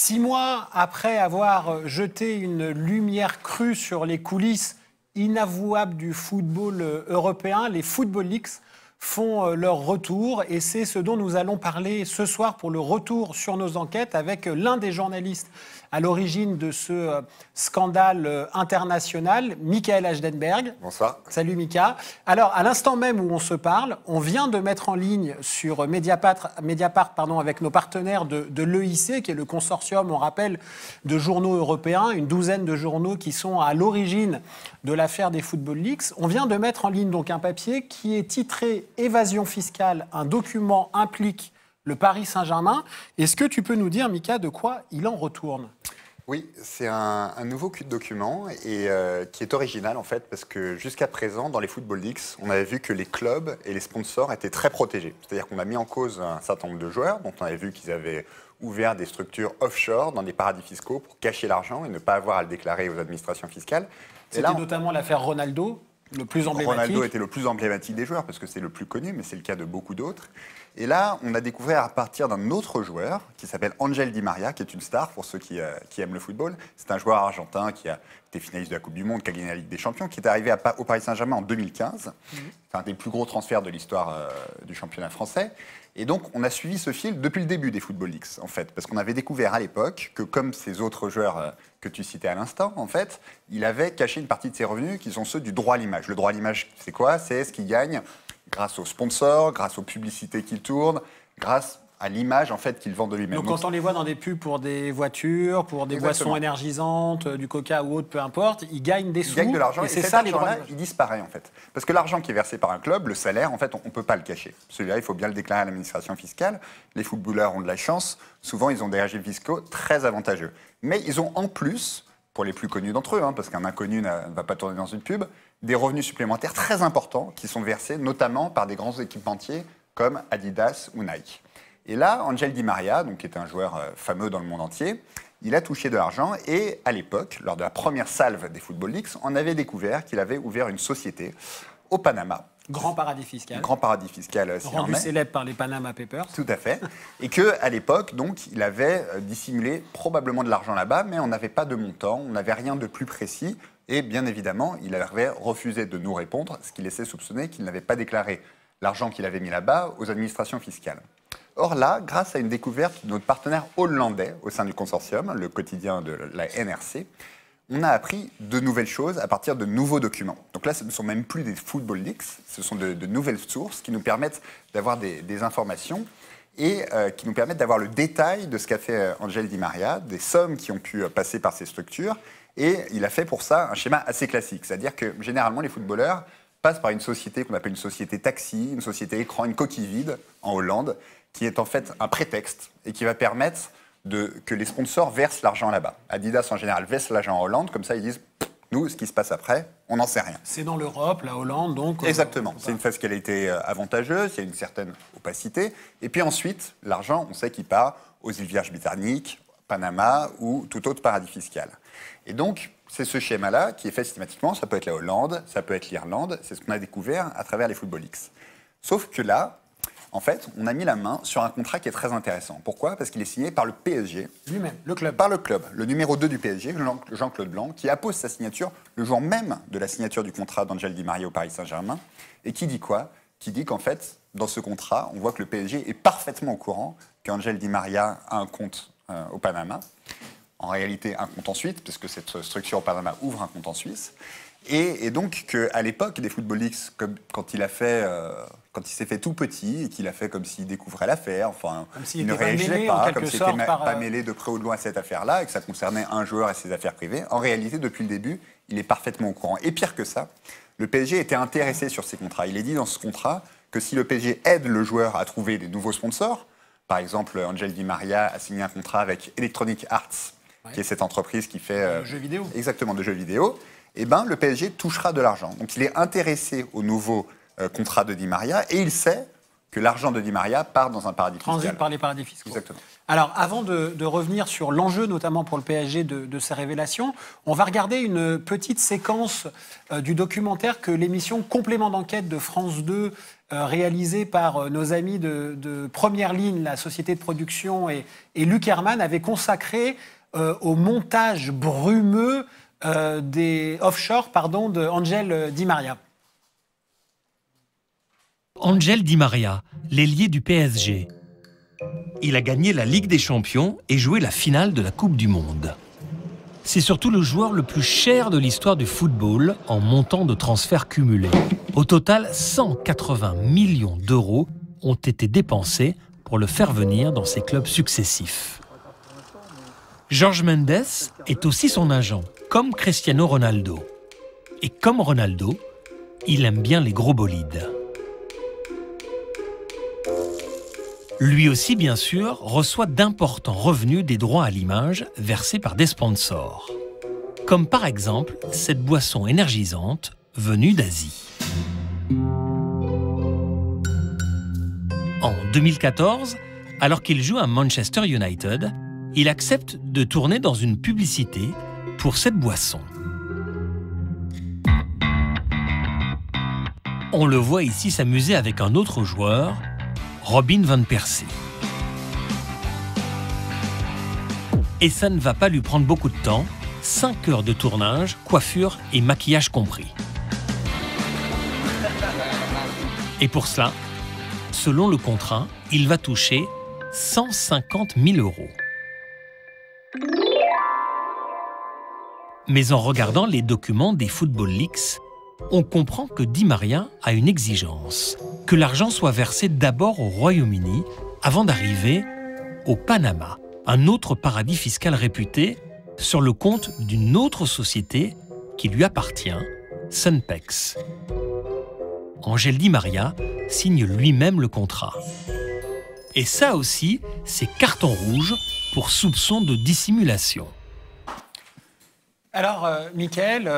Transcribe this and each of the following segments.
6 mois après avoir jeté une lumière crue sur les coulisses inavouables du football européen, les Football Leaks font leur retour et c'est ce dont nous allons parler ce soir pour le retour sur nos enquêtes avec l'un des journalistes à l'origine de ce scandale international, Michael Hajdenberg. Bonsoir. Salut Mika. Alors, à l'instant même où on se parle, on vient de mettre en ligne sur Mediapart avec nos partenaires de l'EIC, qui est le consortium, on rappelle, de journaux européens, une douzaine de journaux qui sont à l'origine de l'affaire des Football Leaks. On vient de mettre en ligne donc un papier qui est titré « Évasion fiscale, un document implique le Paris Saint-Germain ». Est-ce que tu peux nous dire, Mika, de quoi il en retourne ? Oui, c'est un nouveau document et qui est original en fait parce que jusqu'à présent, dans les Football Leaks, on avait vu que les clubs et les sponsors étaient très protégés. C'est-à-dire qu'on a mis en cause un certain nombre de joueurs dont on avait vu qu'ils avaient ouvert des structures offshore dans des paradis fiscaux pour cacher l'argent et ne pas avoir à le déclarer aux administrations fiscales. C'était notamment l'affaire Ronaldo, le plus emblématique. Ronaldo était le plus emblématique des joueurs parce que c'est le plus connu, mais c'est le cas de beaucoup d'autres. Et là, on a découvert à partir d'un autre joueur qui s'appelle Ángel Di María, qui est une star pour ceux qui aiment le football. C'est un joueur argentin qui a été finaliste de la Coupe du Monde, qui a gagné la Ligue des Champions, qui est arrivé au Paris Saint-Germain en 2015. C'est un des plus gros transferts de l'histoire du championnat français. Et donc, on a suivi ce fil depuis le début des Football Leaks, en fait, parce qu'on avait découvert à l'époque que, comme ces autres joueurs que tu citais à l'instant, en fait, il avait caché une partie de ses revenus qui sont ceux du droit à l'image. Le droit à l'image, c'est quoi? C'est ce qu'il gagne grâce aux sponsors, grâce aux publicités qu'il tourne, grâce à l'image en fait qu'il vend de lui-même. Donc quand on les voit dans des pubs pour des voitures, pour des boissons énergisantes, du coca ou autre, peu importe, ils gagnent des sous. Ils gagnent de l'argent et c'est cet ça les droits. il disparaît en fait. Parce que l'argent qui est versé par un club, le salaire, en fait, on ne peut pas le cacher. Celui-là, il faut bien le déclarer à l'administration fiscale. Les footballeurs ont de la chance. Souvent, ils ont des régimes fiscaux très avantageux. Mais ils ont en plus, pour les plus connus d'entre eux, parce qu'un inconnu ne va pas tourner dans une pub, des revenus supplémentaires très importants qui sont versés notamment par des grands équipementiers comme Adidas ou Nike. Et là, Ángel Di María, donc, qui est un joueur fameux dans le monde entier, il a touché de l'argent et à l'époque, lors de la première salve des Football Leaks, on avait découvert qu'il avait ouvert une société au Panama. Grand paradis fiscal. Grand paradis fiscal. Rendu célèbre par les Panama Papers. Tout à fait. Et qu'à l'époque, donc, il avait dissimulé probablement de l'argent là-bas, mais on n'avait pas de montant, on n'avait rien de plus précis. Et bien évidemment, il avait refusé de nous répondre, ce qui laissait soupçonner qu'il n'avait pas déclaré l'argent qu'il avait mis là-bas aux administrations fiscales. Or là, grâce à une découverte de notre partenaire hollandais au sein du consortium, le quotidien de la NRC, on a appris de nouvelles choses à partir de nouveaux documents. Donc là, ce ne sont même plus des Football Leaks, ce sont de nouvelles sources qui nous permettent d'avoir des informations et qui nous permettent d'avoir le détail de ce qu'a fait Ángel Di María, des sommes qui ont pu passer par ces structures. Et il a fait pour ça un schéma assez classique, c'est-à-dire que généralement les footballeurs passent par une société qu'on appelle une société taxi, une société écran, une coquille vide en Hollande, qui est en fait un prétexte et qui va permettre que les sponsors versent l'argent là-bas. Adidas en général verse l'argent en Hollande, comme ça ils disent nous, ce qui se passe après, on n'en sait rien. C'est dans l'Europe, la Hollande, donc... Exactement. C'est une fiscalité avantageuse, il y a une certaine opacité. Et puis ensuite, l'argent, on sait qu'il part aux îles Vierges britanniques, Panama ou tout autre paradis fiscal. Et donc, c'est ce schéma-là qui est fait systématiquement. Ça peut être la Hollande, ça peut être l'Irlande. C'est ce qu'on a découvert à travers les Football Leaks. Sauf que là, en fait, on a mis la main sur un contrat qui est très intéressant. Pourquoi? Parce qu'il est signé par le PSG. Lui-même, le club. Par le club. Le numéro 2 du PSG, Jean-Claude Blanc, qui appose sa signature le jour même de la signature du contrat d'Ángel Di María au Paris Saint-Germain. Et qui dit quoi? Qui dit qu'en fait, dans ce contrat, on voit que le PSG est parfaitement au courant qu'Ángel Di María a un compte au Panama. En réalité, un compte en Suisse, puisque cette structure au Panama ouvre un compte en Suisse. Et donc, qu'à l'époque des Football Leaks, quand il s'est fait tout petit et qu'il a fait comme s'il découvrait l'affaire, enfin, il ne réagissait pas, comme s'il n'était pas mêlé de près ou de loin à cette affaire-là et que ça concernait un joueur et ses affaires privées. En réalité, depuis le début, il est parfaitement au courant. Et pire que ça, le PSG était intéressé sur ces contrats. Il est dit dans ce contrat que si le PSG aide le joueur à trouver des nouveaux sponsors, par exemple, Ángel Di María a signé un contrat avec Electronic Arts, qui est cette entreprise qui fait... jeux vidéo. Exactement, de jeux vidéo. Eh ben, le PSG touchera de l'argent. Donc il est intéressé au nouveau contrat de Di María et il sait que l'argent de Di María part dans un paradis fiscal. Transite par les paradis fiscaux. Exactement. Alors, avant de revenir sur l'enjeu, notamment pour le PSG, de ces révélations, on va regarder une petite séquence du documentaire que l'émission Complément d'enquête de France 2 réalisé par nos amis de Première Ligne, la société de production, et Luc Hermann, avait consacré au montage brumeux des offshore de Angel Di Maria. Angel Di Maria, l'ailier du PSG. Il a gagné la Ligue des Champions et joué la finale de la Coupe du Monde. C'est surtout le joueur le plus cher de l'histoire du football en montant de transferts cumulés. Au total, 180 millions d'euros ont été dépensés pour le faire venir dans ses clubs successifs. Jorge Mendes est aussi son agent, comme Cristiano Ronaldo. Et comme Ronaldo, il aime bien les gros bolides. Lui aussi, bien sûr, reçoit d'importants revenus des droits à l'image versés par des sponsors. Comme par exemple cette boisson énergisante venue d'Asie. En 2014, alors qu'il joue à Manchester United, il accepte de tourner dans une publicité pour cette boisson. On le voit ici s'amuser avec un autre joueur, Robin van Persie. Et ça ne va pas lui prendre beaucoup de temps, 5 heures de tournage, coiffure et maquillage compris. Et pour cela, selon le contrat, il va toucher 150 000 euros. Mais en regardant les documents des Football Leaks, on comprend que Di Maria a une exigence, que l'argent soit versé d'abord au Royaume-Uni avant d'arriver au Panama, un autre paradis fiscal réputé, sur le compte d'une autre société qui lui appartient, Sunpex. Angel Di Maria signe lui-même le contrat. Et ça aussi, c'est carton rouge pour soupçon de dissimulation. Alors, Mickaël,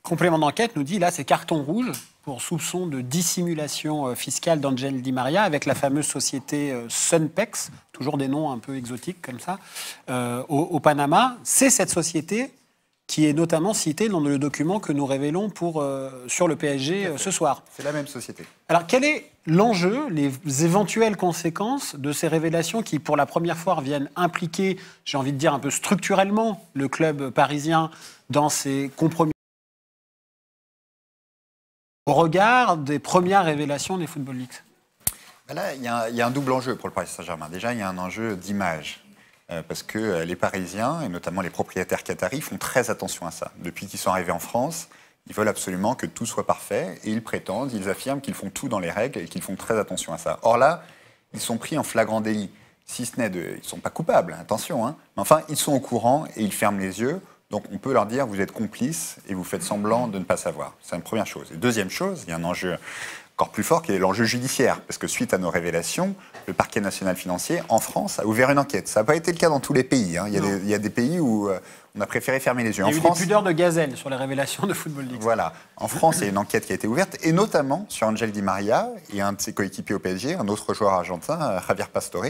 complément d'enquête nous dit, là, c'est carton rouge pour soupçon de dissimulation fiscale d'Angel Di Maria avec la fameuse société Sunpex, toujours des noms un peu exotiques comme ça, au Panama. C'est cette société qui est notamment citée dans le document que nous révélons sur le PSG ce soir. C'est la même société. Alors, quel est l'enjeu, les éventuelles conséquences de ces révélations qui, pour la première fois, viennent impliquer, j'ai envie de dire un peu structurellement, le club parisien dans ses compromis au regard des premières révélations des Football Leaks? Là, il y a un double enjeu pour le Paris Saint-Germain. Déjà, il y a un enjeu d'image. Parce que les Parisiens, et notamment les propriétaires qataris, font très attention à ça. Depuis qu'ils sont arrivés en France, ils veulent absolument que tout soit parfait. Et ils prétendent, ils affirment qu'ils font tout dans les règles et qu'ils font très attention à ça. Or là, ils sont pris en flagrant délit. Si ce n'est ils ne sont pas coupables, attention. Mais enfin, ils sont au courant et ils ferment les yeux. Donc on peut leur dire, vous êtes complices et vous faites semblant de ne pas savoir. C'est une première chose. Et deuxième chose, il y a un enjeu encore plus fort qui est l'enjeu judiciaire. Parce que suite à nos révélations, le parquet national financier, en France, a ouvert une enquête. Ça n'a pas été le cas dans tous les pays. Il y a des pays où on a préféré fermer les yeux. Il y a eu des pudeurs de gazelle sur les révélations de Football Leaks. Voilà. En France, il y a une enquête qui a été ouverte, et notamment sur Angel Di Maria et un de ses coéquipiers au PSG, un autre joueur argentin, Javier Pastore,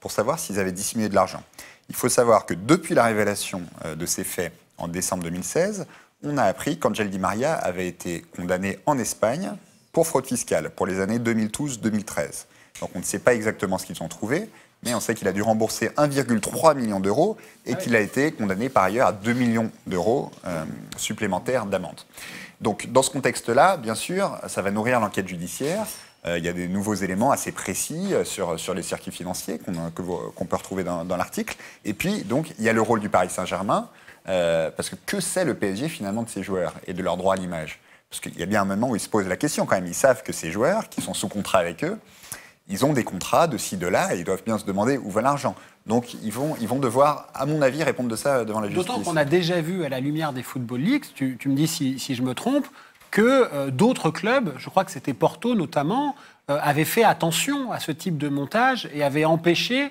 pour savoir s'ils avaient dissimulé de l'argent. Il faut savoir que depuis la révélation de ces faits en décembre 2016, on a appris qu'Angel Di Maria avait été condamné en Espagne pour fraude fiscale pour les années 2012-2013. Donc on ne sait pas exactement ce qu'ils ont trouvé, mais on sait qu'il a dû rembourser 1,3 million d'euros et qu'il a été condamné par ailleurs à 2 millions d'euros supplémentaires d'amende. Donc dans ce contexte-là, bien sûr, ça va nourrir l'enquête judiciaire. Il y a des nouveaux éléments assez précis sur les circuits financiers qu'on peut retrouver dans l'article. Et puis, donc, il y a le rôle du Paris Saint-Germain, parce que c'est le PSG finalement de ces joueurs et de leur droit à l'image? Parce qu'il y a bien un moment où ils se posent la question quand même. Ils savent que ces joueurs, qui sont sous contrat avec eux, ils ont des contrats de ci, de là, et ils doivent bien se demander où va l'argent. Donc ils vont devoir, à mon avis, répondre de ça devant la justice. D'autant qu'on a déjà vu à la lumière des Football Leaks, tu me dis si je me trompe, que d'autres clubs, je crois que c'était Porto notamment, avaient fait attention à ce type de montage et avaient empêché,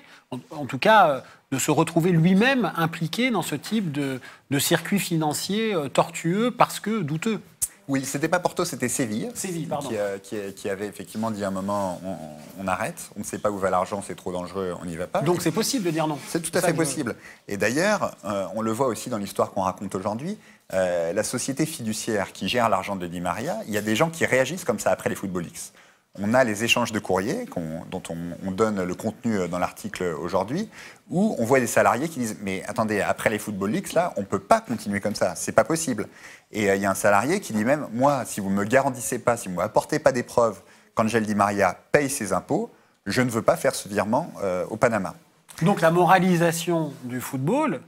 en tout cas, de se retrouver lui-même impliqué dans ce type de circuit financier tortueux parce que douteux. Oui, c'était pas Porto, c'était Séville. Séville, pardon. Qui avait effectivement dit à un moment, on arrête, on ne sait pas où va l'argent, c'est trop dangereux, on n'y va pas. Donc c'est possible de dire non. C'est tout à fait possible. Et d'ailleurs, on le voit aussi dans l'histoire qu'on raconte aujourd'hui, la société fiduciaire qui gère l'argent de Di Maria, il y a des gens qui réagissent comme ça après les Football Leaks. on a les échanges de courriers dont on donne le contenu dans l'article aujourd'hui, où on voit des salariés qui disent « Mais attendez, après les Football Leagues, là, on ne peut pas continuer comme ça, c'est pas possible. » Et il y a un salarié qui dit même « Moi, si vous ne me garantissez pas, si vous ne m'apportez pas des preuves qu'Angel Di Maria paye ses impôts, je ne veux pas faire ce virement au Panama. » Donc la moralisation du football,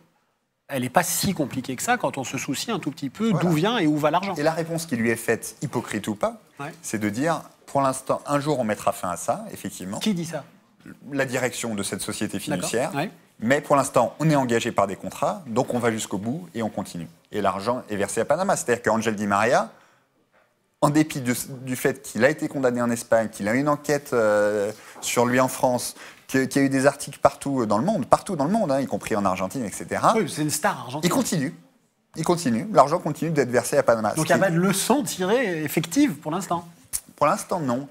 elle n'est pas si compliquée que ça quand on se soucie un tout petit peu d'où vient et où va l'argent. Et la réponse qui lui est faite, hypocrite ou pas, c'est de dire, pour l'instant, un jour on mettra fin à ça, effectivement. Qui dit ça? La direction de cette société fiduciaire. Ouais. Mais pour l'instant, on est engagé par des contrats, donc on va jusqu'au bout et on continue. Et l'argent est versé à Panama. C'est-à-dire qu'Angel Di Maria, en dépit du fait qu'il a été condamné en Espagne, qu'il a eu une enquête sur lui en France, qu'il y a eu des articles partout dans le monde, hein, y compris en Argentine, etc. Oui, c'est une star argentine. Il continue. L'argent continue d'être versé à Panama. Donc il n'y a pas de leçon tirée effective pour l'instant? Pour l'instant, non.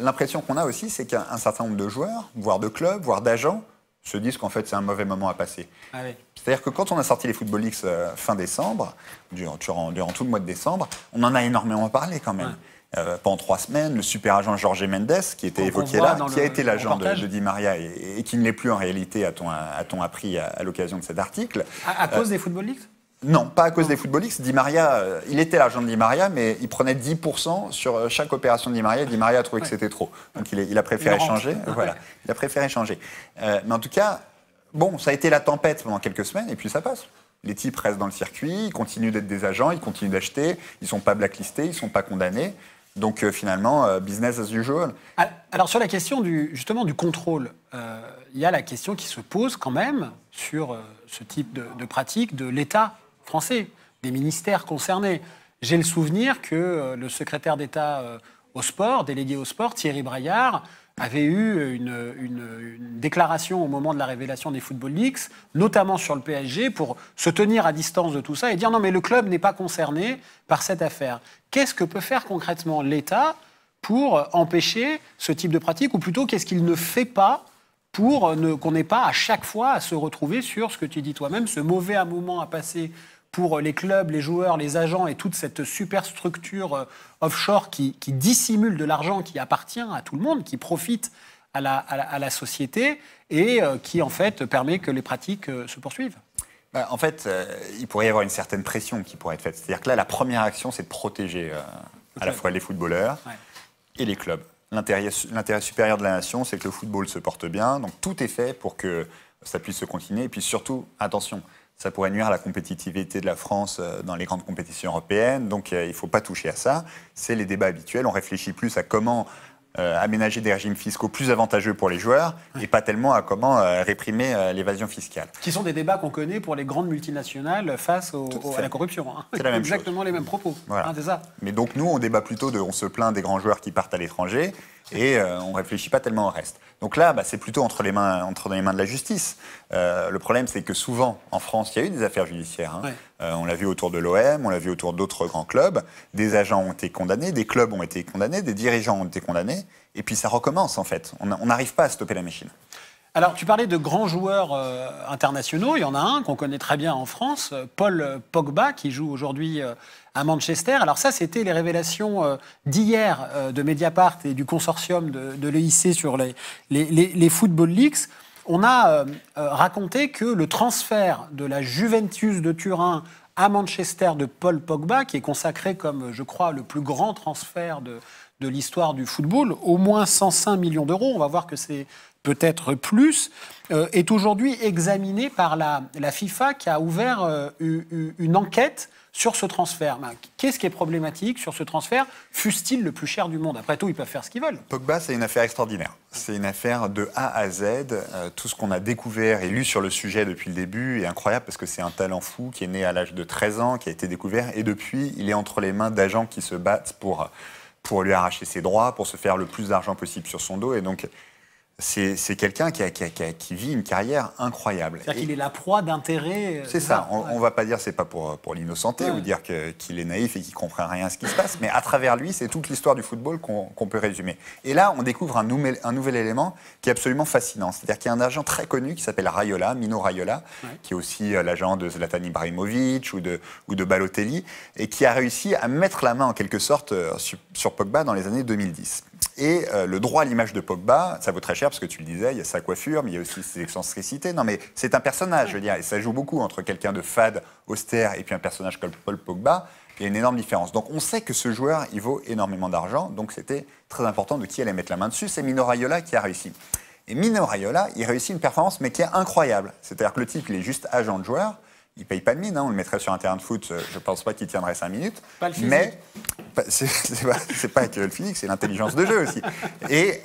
L'impression qu'on a aussi, c'est qu'un certain nombre de joueurs, voire de clubs, voire d'agents, se disent qu'en fait, c'est un mauvais moment à passer. Ah oui. C'est-à-dire que quand on a sorti les Football Leagues fin décembre, durant tout le mois de décembre, on en a énormément parlé quand même. Ouais. Pendant 3 semaines, le super agent Jorge Mendes, qui était évoqué là, qui a été l'agent de Di Maria et qui ne l'est plus en réalité, a-t-on appris à l'occasion de cet article. À cause des Football Leagues? Non, pas à cause des Football Leagues. Di Maria, il était l'agent de Di Maria, mais il prenait 10% sur chaque opération de Di Maria. Di Maria a trouvé que c'était trop. Donc il a préféré changer. Voilà, il a préféré changer. Mais en tout cas, bon, ça a été la tempête pendant quelques semaines, et puis ça passe. Les types restent dans le circuit, ils continuent d'être des agents, ils continuent d'acheter, ils ne sont pas blacklistés, ils ne sont pas condamnés. Donc finalement, business as usual. Alors sur la question justement du contrôle, il y a la question qui se pose quand même sur ce type de pratique de l'État français, des ministères concernés. J'ai le souvenir que le secrétaire d'État au sport, délégué au sport, Thierry Braillard, avait eu une déclaration au moment de la révélation des Football Leagues, notamment sur le PSG, pour se tenir à distance de tout ça et dire non mais le club n'est pas concerné par cette affaire. Qu'est-ce que peut faire concrètement l'État pour empêcher ce type de pratique, ou plutôt qu'est-ce qu'il ne fait pas pour qu'on n'ait pas à chaque fois à se retrouver sur ce que tu dis toi-même, ce mauvais moment à passer pour les clubs, les joueurs, les agents et toute cette super offshore qui dissimule de l'argent qui appartient à tout le monde, qui profite à la société et qui en fait permet que les pratiques se poursuivent. En fait, il pourrait y avoir une certaine pression qui pourrait être faite. C'est-à-dire que là, la première action, c'est de protéger à la fois les footballeurs et les clubs. L'intérêt supérieur de la nation, c'est que le football se porte bien. Donc tout est fait pour que ça puisse se continuer. Et puis surtout, attention, ça pourrait nuire à la compétitivité de la France dans les grandes compétitions européennes. Donc il ne faut pas toucher à ça. C'est les débats habituels. On réfléchit plus à comment aménager des régimes fiscaux plus avantageux pour les joueurs et pas tellement à comment réprimer l'évasion fiscale. Qui sont des débats qu'on connaît pour les grandes multinationales face à la corruption. Hein. C'est la même exactement chose. Les mêmes propos. Voilà. Hein, c'est ça. Mais donc nous, on débat plutôt on se plaint des grands joueurs qui partent à l'étranger et on ne réfléchit pas tellement au reste. Donc là, c'est plutôt entre les mains de la justice. Le problème, c'est que souvent, en France, il y a eu des affaires judiciaires. Hein. On l'a vu autour de l'OM, on l'a vu autour d'autres grands clubs. Des agents ont été condamnés, des clubs ont été condamnés, des dirigeants ont été condamnés. Et puis ça recommence, en fait. On n'arrive pas à stopper la machine. Alors, tu parlais de grands joueurs internationaux. Il y en a un qu'on connaît très bien en France, Paul Pogba, qui joue aujourd'hui à Manchester. Alors ça, c'était les révélations d'hier de Mediapart et du consortium de l'EIC sur les Football Leagues. On a raconté que le transfert de la Juventus de Turin à Manchester de Paul Pogba, qui est consacré comme, je crois, le plus grand transfert de l'histoire du football, au moins 105 millions d'euros, on va voir que c'est peut-être plus, est aujourd'hui examiné par la FIFA qui a ouvert une enquête sur ce transfert. Qu'est-ce qui est problématique sur ce transfert, fût-il le plus cher du monde? Après tout, ils peuvent faire ce qu'ils veulent. Pogba, c'est une affaire extraordinaire. C'est une affaire de A à Z. Tout ce qu'on a découvert et lu sur le sujet depuis le début est incroyable parce que c'est un talent fou qui est né à l'âge de 13 ans, qui a été découvert et depuis, il est entre les mains d'agents qui se battent pour lui arracher ses droits, pour se faire le plus d'argent possible sur son dos. Et donc, c'est quelqu'un qui vit une carrière incroyable. C'est-à-dire qu'il est la proie d'intérêts. C'est ça. On ne va pas dire que ce n'est pas pour l'innocenter ou dire qu'il est naïf et qu'il ne comprend rien à ce qui se passe, mais à travers lui, c'est toute l'histoire du football qu'on peut résumer. Et là, on découvre un nouvel élément qui est absolument fascinant. C'est-à-dire qu'il y a un agent très connu qui s'appelle Raiola, Mino Raiola, qui est aussi l'agent de Zlatan Ibrahimovic ou de Balotelli, et qui a réussi à mettre la main en quelque sorte sur Pogba dans les années 2010. Et le droit à l'image de Pogba, ça vaut très cher parce que tu le disais, il y a sa coiffure, mais il y a aussi ses excentricités. Non, mais c'est un personnage, je veux dire, et ça joue beaucoup entre quelqu'un de fade, austère, et puis un personnage comme Paul Pogba. Il y a une énorme différence. Donc on sait que ce joueur, il vaut énormément d'argent, donc c'était très important de qui allait mettre la main dessus. C'est Mino Raiola qui a réussi. Et Mino Raiola, il réussit une performance, mais qui est incroyable. C'est-à-dire que le type, il est juste agent de joueur. Il ne paye pas de mine, hein. On le mettrait sur un terrain de foot, je ne pense pas qu'il tiendrait 5 minutes. Pas le physique. Mais c'est pas que le physique, c'est l'intelligence de jeu aussi. Et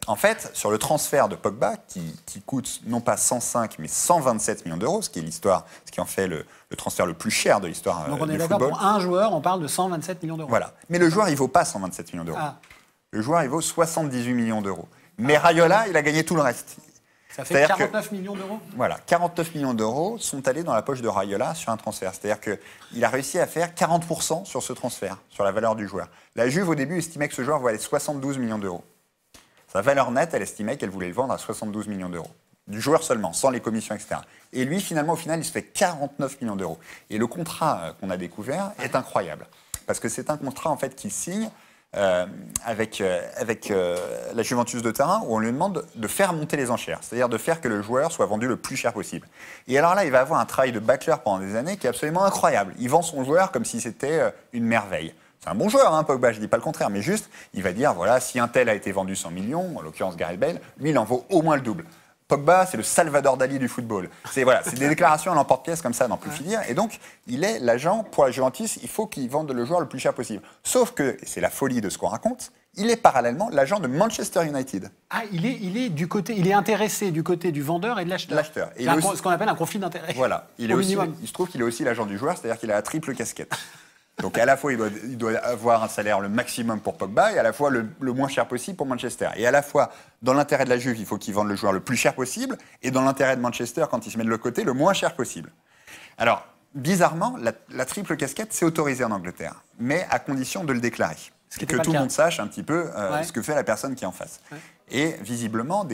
en fait, sur le transfert de Pogba, qui coûte non pas 105, mais 127 millions d'euros, ce qui en fait le transfert le plus cher de l'histoire du football. Donc on est d'accord, pour un joueur, on parle de 127 millions d'euros. Voilà. Mais le joueur, il ne vaut pas 127 millions d'euros. Ah. Le joueur, il vaut 78 millions d'euros. Mais Raiola, il a gagné tout le reste. Ça fait 49 millions d'euros. Voilà, 49 millions d'euros sont allés dans la poche de Raiola sur un transfert. C'est-à-dire qu'il a réussi à faire 40% sur ce transfert, sur la valeur du joueur. La Juve, au début, estimait que ce joueur valait 72 millions d'euros. Sa valeur nette, elle estimait qu'elle voulait le vendre à 72 millions d'euros. Du joueur seulement, sans les commissions, etc. Et lui, finalement, au final, il se fait 49 millions d'euros. Et le contrat qu'on a découvert est incroyable. Parce que c'est un contrat, en fait, qu'il signe avec la Juventus de Turin, où on lui demande de faire monter les enchères, c'est-à-dire de faire que le joueur soit vendu le plus cher possible. Et alors là, il va avoir un travail de bâcleur pendant des années qui est absolument incroyable. Il vend son joueur comme si c'était une merveille. C'est un bon joueur, hein, Pogba, je ne dis pas le contraire, mais juste, il va dire, voilà, si un tel a été vendu 100 millions, en l'occurrence Gareth Bale, lui, il en vaut au moins le double. Pogba, c'est le Salvador Dali du football. C'est des déclarations à l'emporte-pièce comme ça, n'en plus finir. Et donc, il est l'agent pour la Juventus. Il faut qu'il vende le joueur le plus cher possible. Sauf que, et c'est la folie de ce qu'on raconte, il est parallèlement l'agent de Manchester United. Ah, il est intéressé du côté du vendeur et de l'acheteur. L'acheteur. C'est ce qu'on appelle un conflit d'intérêt. Voilà. Il se trouve qu'il est aussi l'agent du joueur, c'est-à-dire qu'il a la triple casquette. Donc à la fois, il doit avoir un salaire le maximum pour Pogba et à la fois le moins cher possible pour Manchester. Et à la fois, dans l'intérêt de la Juve, il faut qu'il vende le joueur le plus cher possible et dans l'intérêt de Manchester, quand il se met de l'autre côté, le moins cher possible. Alors, bizarrement, la triple casquette, c'est autorisé en Angleterre, mais à condition de le déclarer. Et que tout le monde sache un petit peu ce que fait la personne qui est en face. Ouais. Et visiblement,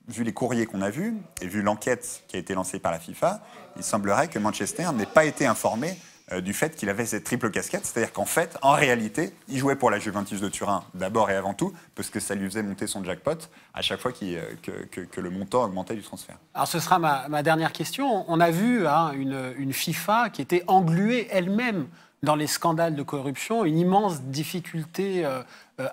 vu les courriers qu'on a vus et vu l'enquête qui a été lancée par la FIFA, il semblerait que Manchester n'ait pas été informé du fait qu'il avait cette triple casquette, c'est-à-dire qu'en fait, en réalité, il jouait pour la Juventus de Turin d'abord et avant tout, parce que ça lui faisait monter son jackpot à chaque fois que le montant augmentait du transfert. Alors ce sera ma dernière question. On a vu une FIFA qui était engluée elle-même dans les scandales de corruption, une immense difficulté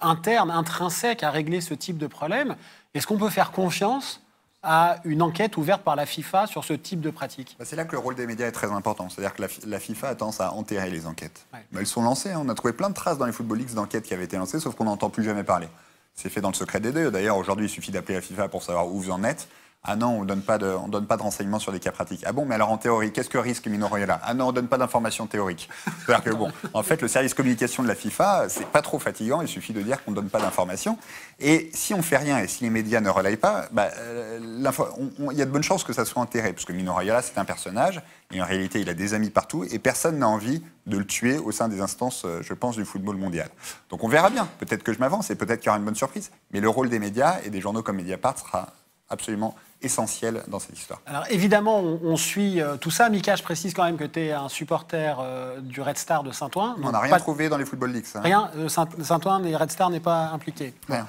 interne, intrinsèque à régler ce type de problème. Est-ce qu'on peut faire confiance à une enquête ouverte par la FIFA sur ce type de pratique? C'est là que le rôle des médias est très important. C'est-à-dire que la FIFA a tendance à enterrer les enquêtes. Ouais. Mais elles sont lancées. Hein. On a trouvé plein de traces dans les Football Leaks d'enquêtes qui avaient été lancées, sauf qu'on n'entend plus jamais parler. C'est fait dans le secret des dieux. D'ailleurs, aujourd'hui, il suffit d'appeler la FIFA pour savoir où vous en êtes. Ah non, on ne donne pas de renseignements sur des cas pratiques. Ah bon, mais alors en théorie, qu'est-ce que risque Mino Raiola? Ah non, on ne donne pas d'informations théoriques. C'est-à-dire que bon, en fait, le service communication de la FIFA, c'est pas trop fatigant, il suffit de dire qu'on ne donne pas d'informations. Et si on fait rien et si les médias ne relayent pas, il y a de bonnes chances que ça soit enterré, parce que Mino Raiola, c'est un personnage, et en réalité, il a des amis partout, et personne n'a envie de le tuer au sein des instances, je pense, du football mondial. Donc on verra bien. Peut-être que je m'avance, et peut-être qu'il y aura une bonne surprise. Mais le rôle des médias et des journaux comme Mediapart sera absolument essentiel dans cette histoire. Alors évidemment, on suit tout ça. Mika, je précise quand même que tu es un supporter du Red Star de Saint-Ouen. On n'a rien trouvé dans les Football Leaks. Hein. Rien, Saint-Ouen et Red Star n'est pas impliqué. Rien.